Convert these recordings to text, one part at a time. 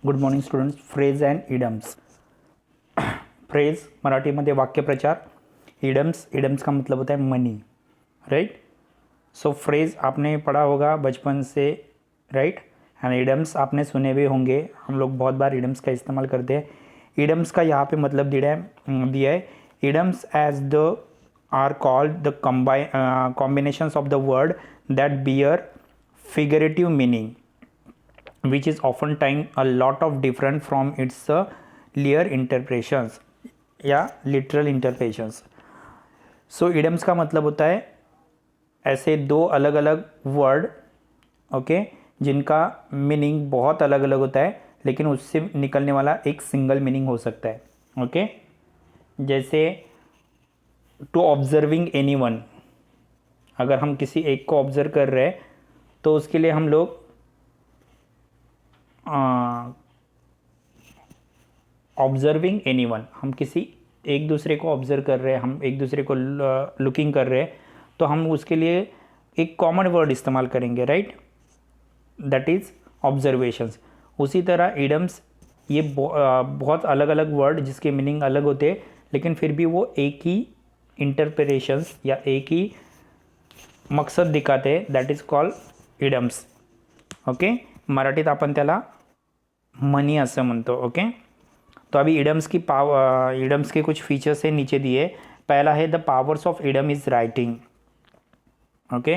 Good morning students. Phrase and idioms. Phrase मराठीमध्ये वाक्यप्रचार. इडम्स का मतलब होता है मनी, राइट. सो फ्रेज आपने पढ़ा होगा बचपन से, राइट. एंड इडम्स आपने सुने भी होंगे. हम लोग बहुत बार इडम्स का इस्तेमाल करते हैं. इडम्स का यहाँ पे मतलब दिया है. Idioms as they are called the combinations of the word that bear figurative meaning which is often time a lot of different from its clear interpretations या literal interpretations. So idioms का मतलब होता है ऐसे दो अलग अलग वर्ड, ओके, जिनका मीनिंग बहुत अलग अलग होता है लेकिन उससे निकलने वाला एक सिंगल मीनिंग हो सकता है. ओके, जैसे टू ऑब्जर्विंग एनीवन. अगर हम किसी एक को ऑब्जर्व कर रहे हैं तो उसके लिए हम लोग ऑब्जर्विंग एनीवन, हम किसी एक दूसरे को ऑब्जर्व कर रहे हैं, हम एक दूसरे को लुकिंग कर रहे हैं, तो हम उसके लिए एक कॉमन वर्ड इस्तेमाल करेंगे, राइट. That is observations. उसी तरह इडम्स ये बहुत अलग अलग वर्ड जिसके मीनिंग अलग होते हैं लेकिन फिर भी वो एक ही इंटरप्रिटेशंस या एक ही मकसद दिखाते हैं. That is called idioms. Okay, मराठीत आपण त्याला मनी असं म्हणतो. ओके, तो अभी इडम्स के कुछ फीचर्स है नीचे दिए. पहला है the powers of idem is writing. Okay,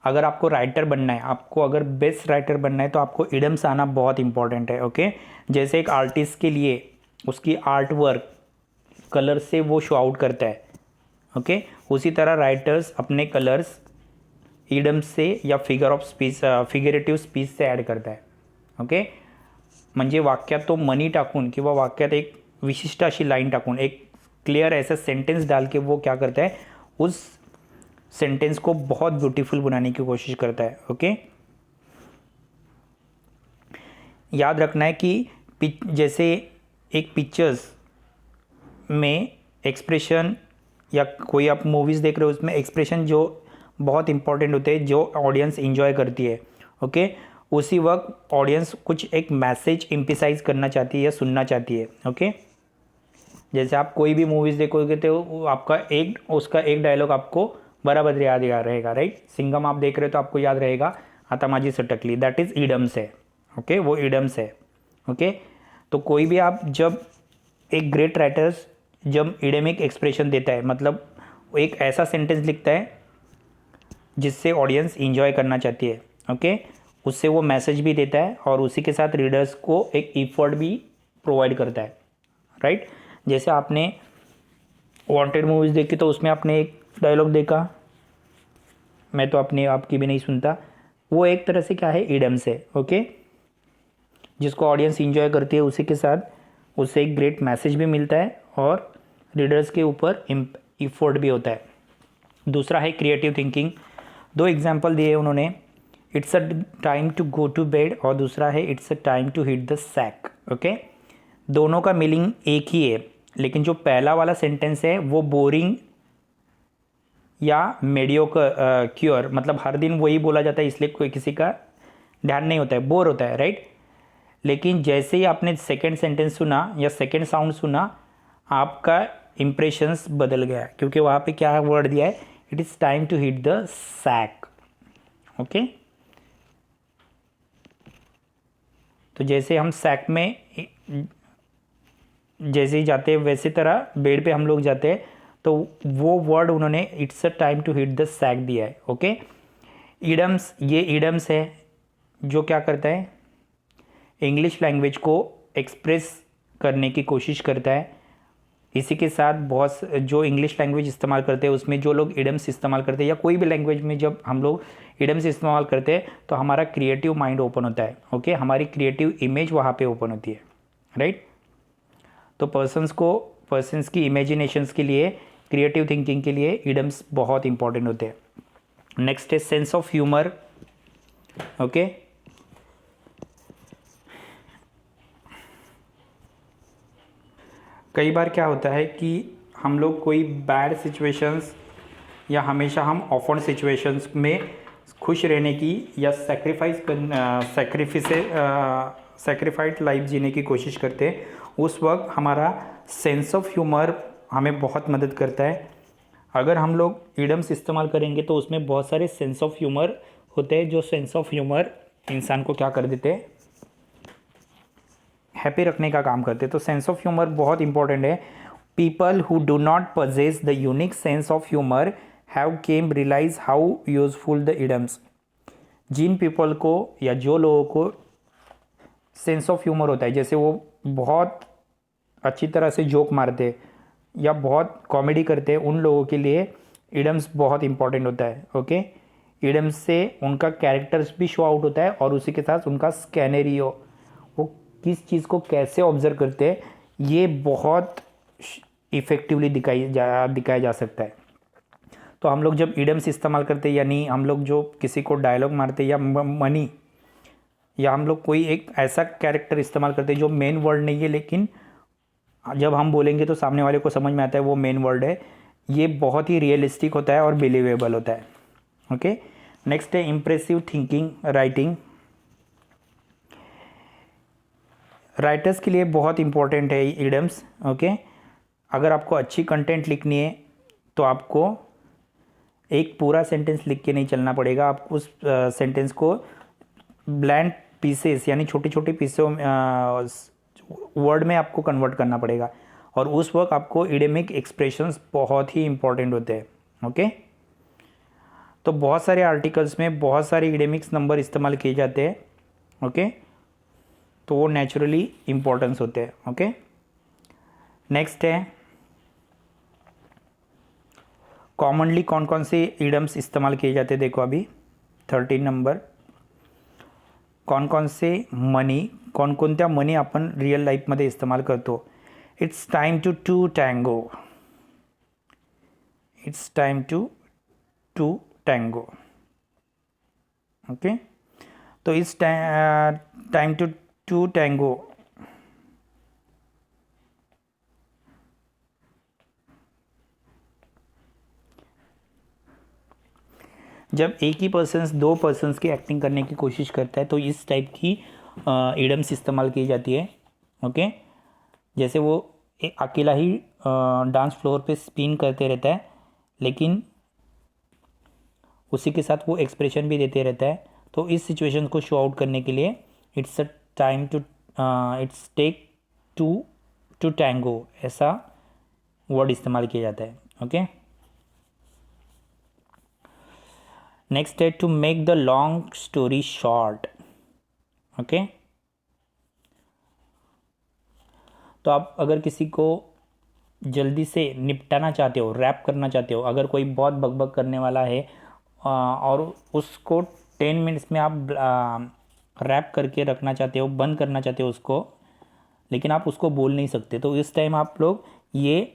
अगर आपको राइटर बनना है, आपको अगर बेस्ट राइटर बनना है तो आपको इडम्स आना बहुत इंपॉर्टेंट है. ओके, जैसे एक आर्टिस्ट के लिए उसकी आर्ट वर्क कलर से वो शो आउट करता है. ओके, उसी तरह राइटर्स अपने कलर्स इडम्स से या फिगरेटिव्ह स्पीच से ॲड करत आहे. ओके, म्हणजे वाक्यात तो मनी टाकून किंवा वाक्यात एक विशिष्ट अशी लाइन टाकून एक क्लियर ऐसा सेंटेंस डाल के वो क्या करता है, उस सेंटेंस को बहुत ब्यूटीफुल बनाने की कोशिश करता है. ओके, याद रखना है कि जैसे एक पिक्चर्स में एक्सप्रेशन या कोई आप मूवीज़ देख रहे हो उसमें एक्सप्रेशन जो बहुत इंपॉर्टेंट होते हैं, जो ऑडियंस इंजॉय करती है. ओके, उसी वक्त ऑडियंस कुछ एक मैसेज एम्फसाइज करना चाहती है या सुनना चाहती है. ओके, जैसे आप कोई भी मूवीज़ देखोगे तो आपका उसका एक डायलॉग आपको बराबर याद रहेगा, राइट. सिंघम आप देख रहे हो तो आपको याद रहेगा आता माझी सटकली. दैट इज़ इडम्स है. ओके, वो इडम्स है. ओके, तो कोई भी आप जब एक ग्रेट राइटर्स जब इडमिक एक्सप्रेशन देता है मतलब एक ऐसा सेंटेंस लिखता है जिससे ऑडियंस इंजॉय करना चाहती है. ओके, उससे वो मैसेज भी देता है और उसी के साथ रीडर्स को एक इफर्ट भी प्रोवाइड करता है, राइट. जैसे आपने वांटेड मूवीज़ देखी तो उसमें आपने एक डायलॉग देखा, मैं तो अपने आपकी भी नहीं सुनता. वो एक तरह से क्या है, इडम्स है. ओके, जिसको ऑडियंस इंजॉय करती है उसी के साथ उससे एक ग्रेट मैसेज भी मिलता है और रीडर्स के ऊपर इफर्ट भी होता है. दूसरा है क्रिएटिव थिंकिंग. दो एग्जाम्पल दिए उन्होंने, it's a time to go to bed और दूसरा है it's a time to hit the sack. Okay, दोनों का मीनिंग एक ही है लेकिन जो पहला वाला सेंटेंस है वो बोरिंग या मेडियोकर क्योर, मतलब हर दिन वही बोला जाता है इसलिए कोई किसी का ध्यान नहीं होता है, बोर होता है, राइट. लेकिन जैसे ही आपने सेकेंड सेंटेंस सुना या सेकेंड साउंड सुना आपका इम्प्रेशंस बदल गया क्योंकि वहाँ पे क्या वर्ड दिया है, it is time to hit the sack. Okay, तो जैसे हम सैक में जैसे ही जाते हैं वैसे तरह बेड पे हम लोग जाते हैं तो वो वर्ड उन्होंने it's a time to hit the sack दिया है. ओके, इडम्स, ये इडम्स है जो क्या करता है, इंग्लिश लैंग्वेज को एक्सप्रेस करने की कोशिश करता है. इसी के साथ बहुत जो इंग्लिश लैंग्वेज इस्तेमाल करते हैं उसमें जो लोग इडम्स इस्तेमाल करते हैं या कोई भी लैंग्वेज में जब हम लोग इडम्स इस्तेमाल करते हैं तो हमारा क्रिएटिव माइंड ओपन होता है. ओके, हमारी क्रिएटिव इमेज वहाँ पे ओपन होती है, राइट. तो पर्सन्स की इमेजिनेशंस के लिए, क्रिएटिव थिंकिंग के लिए इडम्स बहुत इंपॉर्टेंट होते हैं. नेक्स्ट है सेंस ऑफ ह्यूमर. ओके, कई बार क्या होता है कि हम लोग कोई बैड सिचुएशंस या हमेशा हम ऑफेंड सिचुएशंस में खुश रहने की या सेक्रीफाइड लाइफ जीने की कोशिश करते हैं, उस वक्त हमारा सेंस ऑफ ह्यूमर हमें बहुत मदद करता है। अगर हम लोग इडम्स इस्तेमाल करेंगे तो उसमें बहुत सारे सेंस ऑफ ह्यूमर होते हैं, जो सेंस ऑफ ह्यूमर इंसान को क्या कर देते हैं, हैप्पी रखने का काम करते हैं। तो सेंस ऑफ ह्यूमर बहुत इंपॉर्टेंट है। People who do not possess the unique sense of humour have came realise how useful the idioms. जिन पीपल को या जो लोगों को सेंस ऑफ ह्यूमर होता है, जैसे वो बहुत अच्छी तरह से जोक मारते या बहुत कॉमेडी करते हैं, उन लोगों के लिए इडम्स बहुत इंपॉर्टेंट होता है। ओके, इडम्स से उनका कैरेक्टर्स भी शो आउट होता है और उसी के साथ उनका स्कैनरियो, वो किस चीज़ को कैसे ऑब्जर्व करते हैं, ये बहुत इफ़ेक्टिवली दिखाया जा सकता है। तो हम लोग जब इडम्स इस्तेमाल करते हैं, यानी हम लोग जो किसी को डायलॉग मारते या मनी, या हम लोग कोई एक ऐसा कैरेक्टर इस्तेमाल करते हैं जो मेन वर्ड नहीं है, लेकिन जब हम बोलेंगे तो सामने वाले को समझ में आता है वो मेन वर्ड है, ये बहुत ही रियलिस्टिक होता है और बिलीवेबल होता है। ओके, नेक्स्ट है इम्प्रेसिव थिंकिंग राइटिंग। राइटर्स के लिए बहुत इंपॉर्टेंट है इडम्स। ओके, अगर आपको अच्छी कंटेंट लिखनी है तो आपको एक पूरा सेंटेंस लिख के नहीं चलना पड़ेगा, आप उस सेंटेंस को ब्लैंड पीसेस यानी छोटे छोटे पीसों वर्ड में आपको कन्वर्ट करना पड़ेगा, और उस वक्त आपको इडेमिक एक्सप्रेशंस बहुत ही इंपॉर्टेंट होते हैं। ओके, तो बहुत सारे आर्टिकल्स में बहुत सारे इडेमिक्स नंबर इस्तेमाल किए जाते हैं। ओके, तो वो नेचुरली इम्पोर्टेंस होते हैं। ओके, नेक्स्ट है कॉमनली कौन कौन से इडम्स इस्तेमाल किए जाते हैं। देखो अभी 13 नंबर, कौन कौन से मनी, कोणकोणत्या मनी आपण रियल लाईफमध्ये इस्तेमाल करतो। It's time to tango, it's time to tango. Okay, तो इस टाइम टू टैंगो जब एक ही पर्सन्स दो पर्सन्स की एक्टिंग करने की कोशिश करता है तो इस टाइप की इडम्स इस्तेमाल की जाती है। ओके, जैसे वो अकेला ही डांस फ्लोर पे स्पिन करते रहता है, लेकिन उसी के साथ वो एक्सप्रेशन भी देते रहता है। तो इस सिचुएशन को शो आउट करने के लिए it's a time to it's take to tango ऐसा वर्ड इस्तेमाल किया जाता है। ओके, नेक्स्ट है to make the long story short. Okay, तो आप अगर किसी को जल्दी से निपटाना चाहते हो, रैप करना चाहते हो, अगर कोई बहुत बकबक करने वाला है और उसको 10 मिनट्स में आप रैप करके रखना चाहते हो, बंद करना चाहते हो उसको, लेकिन आप उसको बोल नहीं सकते, तो इस टाइम आप लोग ये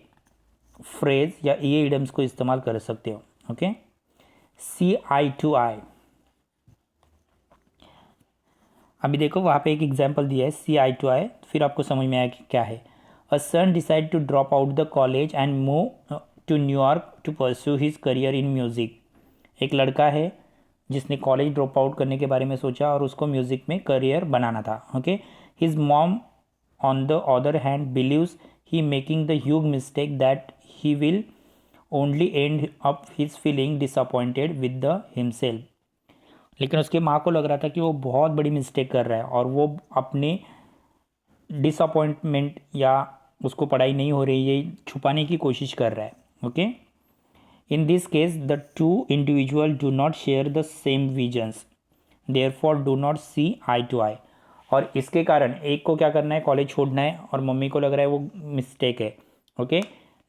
फ्रेज या ये इडम्स को इस्तेमाल कर सकते हो। ओके, सी आई टू आई, अभी देखो वहाँ पे एक एग्जाम्पल दिया है सी आई टू आई, फिर आपको समझ में आया कि क्या है। A son decide to drop out the college and move to New York to pursue his career in music. एक लड़का है जिसने कॉलेज ड्रॉप आउट करने के बारे में सोचा और उसको म्यूज़िक में करियर बनाना था। Okay, his mom on the other hand believes he making the huge mistake that he will only end up his feeling disappointed with the himself. लेकिन उसके माँ को लग रहा था कि वो बहुत बड़ी मिस्टेक कर रहा है और वो अपने डिसअपॉइंटमेंट या उसको पढ़ाई नहीं हो रही है छुपाने की कोशिश कर रहा है। Okay, in this case the two individual do not share the same visions, therefore do not see eye to eye. और इसके कारण एक को क्या करना है, कॉलेज छोड़ना है, और मम्मी को लग रहा है वो मिस्टेक है। ओके,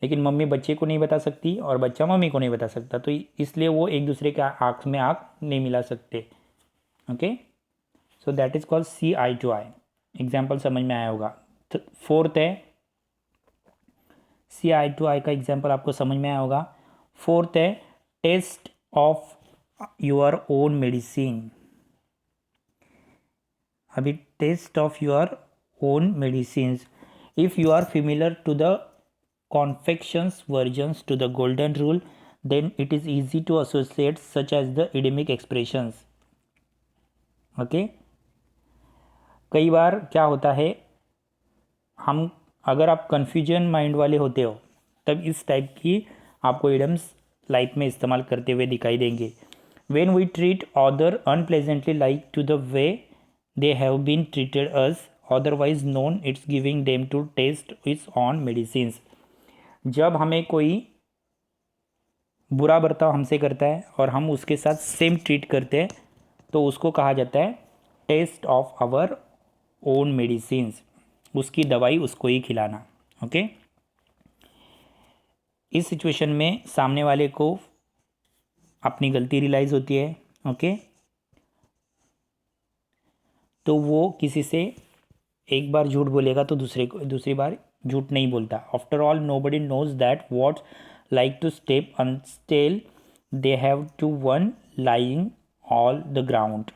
लेकिन मम्मी बच्चे को नहीं बता सकती और बच्चा मम्मी को नहीं बता सकता, तो इसलिए वो एक दूसरे के आँख में आँख नहीं मिला सकते। Okay, so that is called see eye to eye. Example समझ में आया होगा। फोर्थ है सी आई टू आई का एग्जाम्पल आपको समझ में आया होगा। फोर्थ है test of your own medicine. अभी test of your own medicine, if you are familiar to the confections versions to the golden rule, then it is easy to associate such as the idiomatic expressions. Okay, कई बार क्या होता है, हम अगर आप confusion mind वाले होते हो तब इस टाइप की आपको इडियम्स लाइफ में इस्तेमाल करते हुए दिखाई देंगे। When we treat other unpleasantly like to the way they have been treated us otherwise known it's giving them to test it's on medicines. जब हमें कोई बुरा बर्ताव हमसे करता है और हम उसके साथ सेम ट्रीट करते हैं तो उसको कहा जाता है test of our own medicines, उसकी दवाई उसको ही खिलाना। ओके, इस सिचुएशन में सामने वाले को अपनी गलती रियलाइज़ होती है। ओके, तो वो किसी से एक बार झूठ बोलेगा तो दूसरी बार झूठ नहीं बोलता। After all nobody knows that what's like to step until they have to one lying all the ground.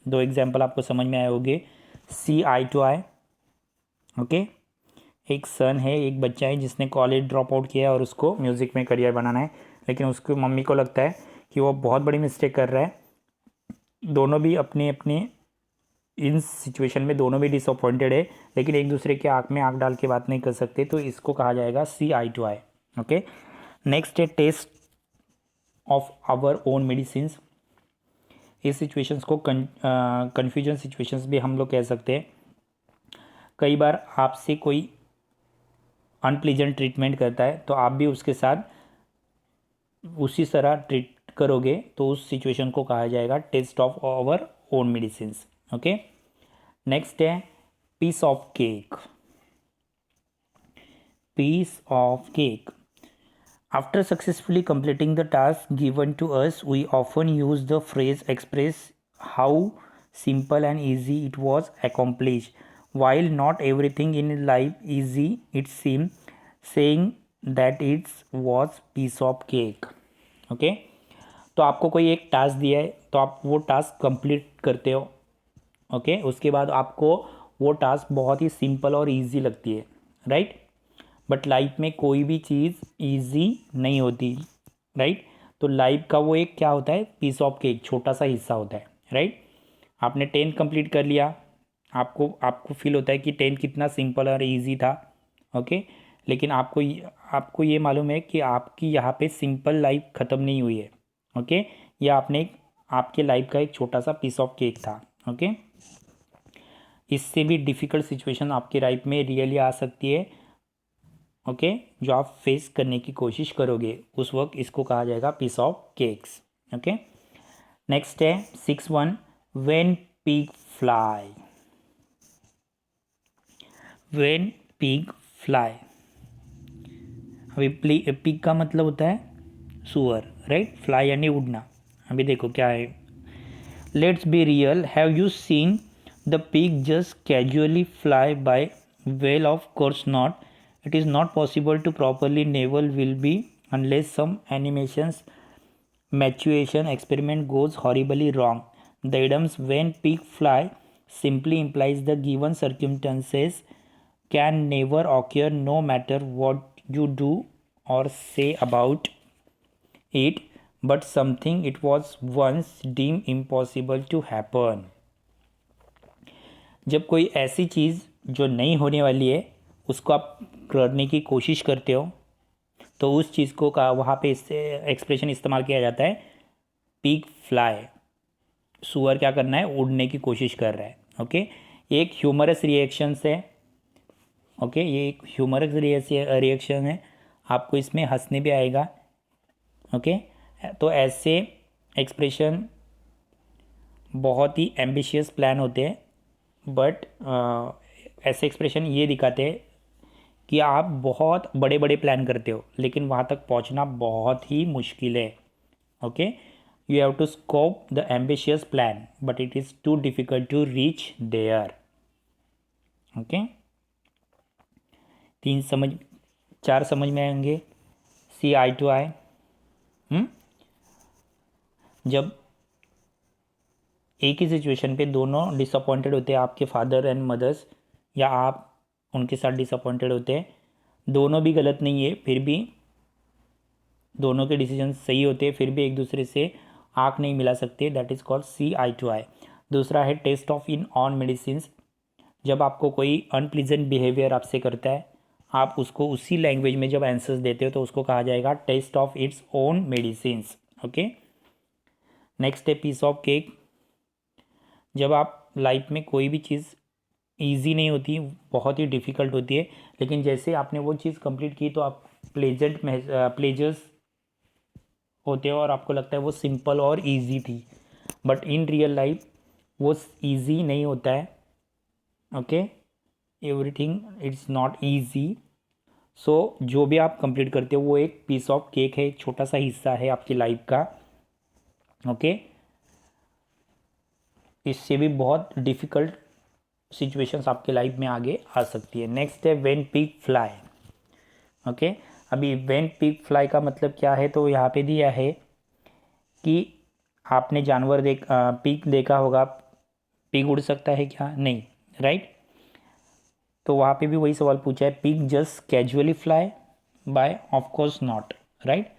दो एग्जाम्पल आपको समझ में आए होंगे, सी आई टू आई। ओके, एक सन है, एक बच्चा है जिसने कॉलेज ड्रॉप आउट किया है और उसको म्यूज़िक में करियर बनाना है, लेकिन उसकी मम्मी को लगता है कि वो बहुत बड़ी मिस्टेक कर रहा है। दोनों भी अपने अपने इन सिचुएशन में दोनों भी डिसअपॉइंटेड है, लेकिन एक दूसरे के आँख में आँख डाल के बात नहीं कर सकते, तो इसको कहा जाएगा see eye to eye. Okay, next है test of our own medicines. इस सिचुएशंस को कन्फ्यूजन सिचुएशंस भी हम लोग कह सकते हैं। कई बार आपसे कोई अनप्लीजेंट ट्रीटमेंट करता है तो आप भी उसके साथ उसी तरह ट्रीट करोगे, तो उस सिचुएशन को कहा जाएगा test of our own medicines. Okay, next है piece of cake. Piece of cake. After successfully completing the task given to us, we often use the phrase express how simple and easy it was accomplished. While not everything in life easy, it seems saying that it was piece of cake. Okay? तो आपको कोई एक task दिया है तो आप वो task complete करते हो। ओके, उसके बाद आपको वो टास्क बहुत ही सिंपल और इजी लगती है, राइट? बट लाइफ में कोई भी चीज़ इजी नहीं होती, राइट? तो लाइफ का वो एक क्या होता है, पीस ऑफ केक, छोटा सा हिस्सा होता है, राइट? आपने 10th कंप्लीट कर लिया, आपको फील होता है कि 10th कितना सिंपल और इजी था। ओके, लेकिन आपको ये मालूम है कि आपकी यहाँ पे सिंपल लाइफ ख़त्म नहीं हुई है। ओके, यह आपके लाइफ का एक छोटा सा पीस ऑफ केक था। ओके, इससे भी डिफ़िकल्ट सिचुएशन आपकी लाइफ में रियली आ सकती है। ओके, जो आप फेस करने की कोशिश करोगे उस वक्त इसको कहा जाएगा piece of cakes. Okay, next है 6-1 when pig fly. When pig fly, अभी पिग का मतलब होता है सुअर, राइट? फ्लाई यानी उड़ना। अभी देखो क्या है, let's be real, have you seen the pig just casually fly bye? Well, of course not. It is not possible to properly naval will be unless some animations maturation experiment goes horribly wrong. The idioms when pig fly simply implies the given circumstances can never occur no matter what you do or say about it, but something it was once deemed impossible to happen. जब कोई ऐसी चीज़ जो नहीं होने वाली है उसको आप करने की कोशिश करते हो तो उस चीज़ को का वहाँ पे इससे एक्सप्रेशन इस्तेमाल किया जाता है पिग फ्लाई। सुअर क्या करना है, उड़ने की कोशिश कर रहा है। ओके, ये एक ह्यूमरस रिएक्शन है। ओके, ये एक ह्यूमरस रिएक्शन है, आपको इसमें हंसने भी आएगा। ओके, तो ऐसे एक्सप्रेशन बहुत ही एम्बिशियस प्लान होते हैं, बट ऐसे एक्सप्रेशन ये दिखाते हैं कि आप बहुत बड़े बड़े प्लान करते हो लेकिन वहाँ तक पहुँचना बहुत ही मुश्किल है। Okay, you have to scope the ambitious plan but it is too difficult to reach there. Okay, 4 समझ में आएंगे। सी आई टू आई, जब एक ही सिचुएशन पे दोनों डिसअपॉइंटेड होते हैं, आपके फादर एंड मदर्स, या आप उनके साथ डिसअपॉइंटेड होते हैं, दोनों भी गलत नहीं है, फिर भी दोनों के डिसीजन सही होते हैं, फिर भी एक दूसरे से आँख नहीं मिला सकते, that is called see eye to eye. दूसरा है test of in on medicines. जब आपको कोई अनप्लीजेंट बिहेवियर आपसे करता है, आप उसको उसी लैंग्वेज में जब आंसर्स देते हो तो उसको कहा जाएगा test of its own medicines. Okay, next है पीस ऑफ केक। जब आप लाइफ में कोई भी चीज़ ईजी नहीं होती, बहुत ही डिफ़िकल्ट होती है, लेकिन जैसे आपने वो चीज़ कंप्लीट की तो आप प्लेजर्स होते हो और आपको लगता है वो सिंपल और इजी थी, बट इन रियल लाइफ वो इजी नहीं होता है। Okay, everything it's not easy. So जो भी आप कंप्लीट करते हो वो एक पीस ऑफ केक है, एक छोटा सा हिस्सा है आपकी लाइफ का। ओके, इससे भी बहुत डिफ़िकल्ट सिचुएशंस आपके लाइफ में आगे आ सकती है। नेक्स्ट है व्हेन पिग फ्लाई। ओके, अभी व्हेन पिग फ्लाई का मतलब क्या है, तो यहाँ पे दिया है कि आपने जानवर पिग देखा होगा, पिग उड़ सकता है क्या? नहीं, राइट। तो वहाँ पे भी वही सवाल पूछा है, pig just casually fly by? Of course not, right.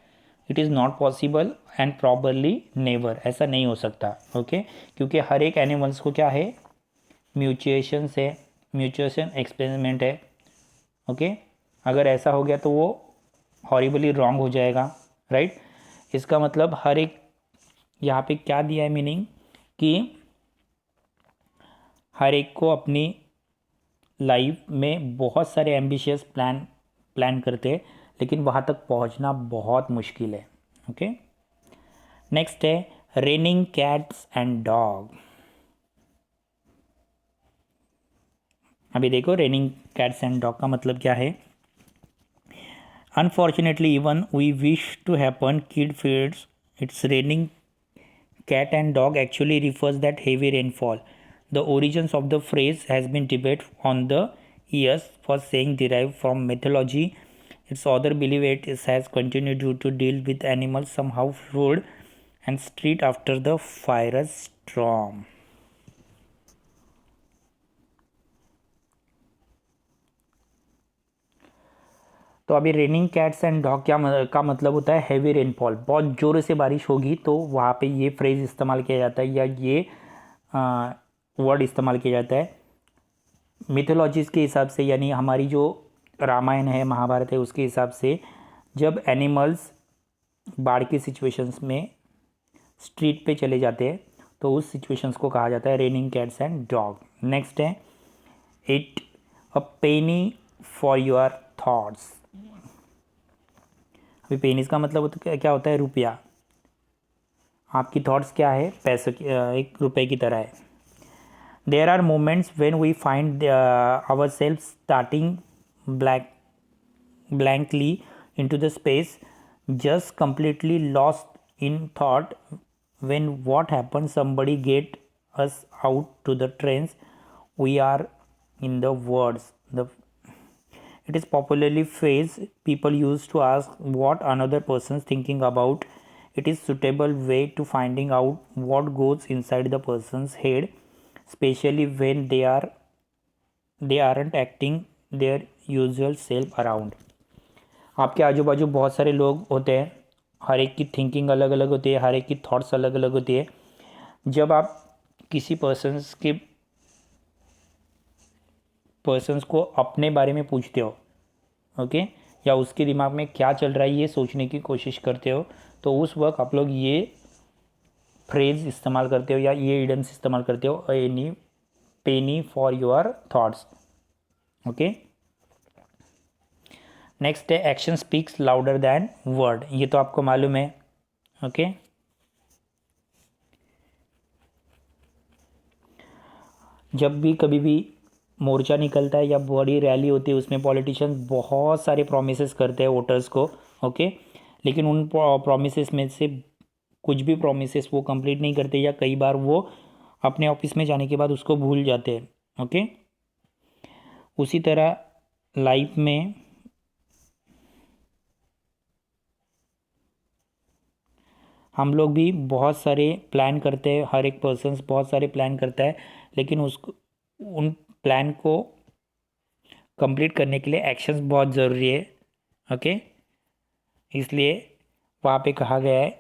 It is not possible and probably never, ऐसा नहीं हो सकता। ओके, क्योंकि हर एक एनिमल्स को क्या है, म्यूचुएशन से, म्यूचुएशन एक्सपेरिमेंट है। ओके, अगर ऐसा हो गया तो वो हॉरिबली रॉन्ग हो जाएगा, राइट। इसका मतलब हर एक, यहाँ पे क्या दिया है मीनिंग, कि हर एक को अपनी लाइफ में बहुत सारे एम्बिशियस प्लान करते हैं, लेकिन वहाँ तक पहुँचना बहुत मुश्किल है। ओके, नेक्स्ट है रेनिंग कैट्स एंड डॉग। अभी देखो रेनिंग कैट्स एंड डॉग का मतलब क्या है। Unfortunately even we wish to happen kid feeds it's raining cat and dog actually refers that heavy rainfall. The origins of the phrase has been debated on the years for saying derived from mythology. Its author believe it has continued due to deal with animals somehow flood and street after the fire storm. तो अभी raining cats and dog का मतलब होता है heavy rainfall, बहुत ज़ोर से बारिश होगी तो वहाँ पे ये फ्रेज़ इस्तेमाल किया जाता है, या ये वर्ड इस्तेमाल किया जाता है मिथोलॉजीज़ के हिसाब से, यानी हमारी जो रामायण है, महाभारत है, उसके हिसाब से जब एनिमल्स बाढ़ की सिचुएशंस में स्ट्रीट पे चले जाते हैं तो उस सिचुएशंस को कहा जाता है raining cats and dog. Next है it a penny for your thoughts. अभी पेनीज का मतलब क्या होता है? रुपया। आपकी थॉट्स क्या है? पैसे, एक रुपए की तरह है। There are moments when we find our self starting blankly into the space, just completely lost in thought, when what happens, somebody get us out to the trains, we are in the words. It is popularly phrase people use to ask what another person is thinking about. It is suitable way to finding out what goes inside the person's head, especially when they aren't acting their usual self around. आपके आजू बाजू बहुत सारे लोग होते हैं, हर एक की थिंकिंग अलग अलग होती है, हर एक की थॉट्स अलग अलग होती है। जब आप किसी पर्सन्स को अपने बारे में पूछते हो, ओके, या उसके दिमाग में क्या चल रहा है ये सोचने की कोशिश करते हो, तो उस वक्त आप लोग ये फ्रेज इस्तेमाल करते हो या ये इडियम्स इस्तेमाल करते हो, any penny for your thoughts. Okay, next है action speaks louder than word. ये तो आपको मालूम है। ओके, जब भी कभी भी मोर्चा निकलता है या बड़ी रैली होती है, उसमें पॉलिटिशियंस बहुत सारे प्रोमिसेस करते हैं वोटर्स को। ओके, लेकिन उन प्रोमिसेस में से कुछ भी प्रोमिसेस वो कंप्लीट नहीं करते, या कई बार वो अपने ऑफिस में जाने के बाद उसको भूल जाते हैं। ओके, उसी तरह लाइफ में हम लोग भी बहुत सारे प्लान करते हैं, हर एक पर्सन बहुत सारे प्लान करता है, लेकिन उसको उन प्लान को कंप्लीट करने के लिए एक्शंस बहुत ज़रूरी है। ओके, इसलिए वहाँ पे कहा गया है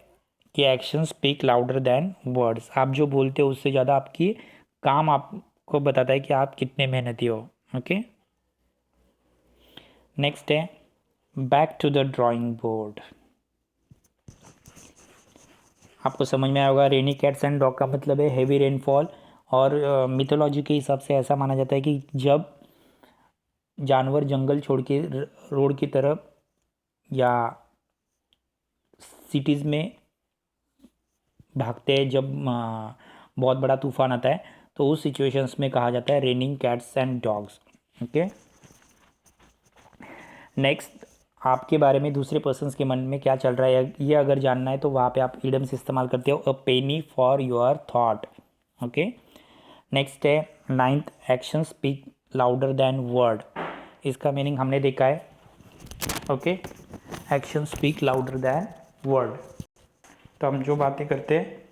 कि action speak louder than words. आप जो बोलते हो उससे ज़्यादा आपकी काम आप को बताता है कि आप कितने मेहनती हो। ओके, नेक्स्ट है back to the drawing board. आपको समझ में आया होगा, रेनी कैट्स एंड डॉग का मतलब है हेवी रेनफॉल, और मिथोलॉजी के हिसाब से ऐसा माना जाता है कि जब जानवर जंगल छोड़ के रोड की तरफ या सिटीज़ में भागते हैं, जब बहुत बड़ा तूफान आता है, तो उस सिचुएशंस में कहा जाता है raining cats and dogs. Okay, next, आपके बारे में दूसरे पर्सन्स के मन में क्या चल रहा है ये अगर जानना है तो वहाँ पे आप इडियम्स इस्तेमाल करते हो, a penny for your thought. Okay, next है ninth, action speak louder than word. इसका मीनिंग हमने देखा है। Okay, action speak louder than word. तो हम जो बातें करते हैं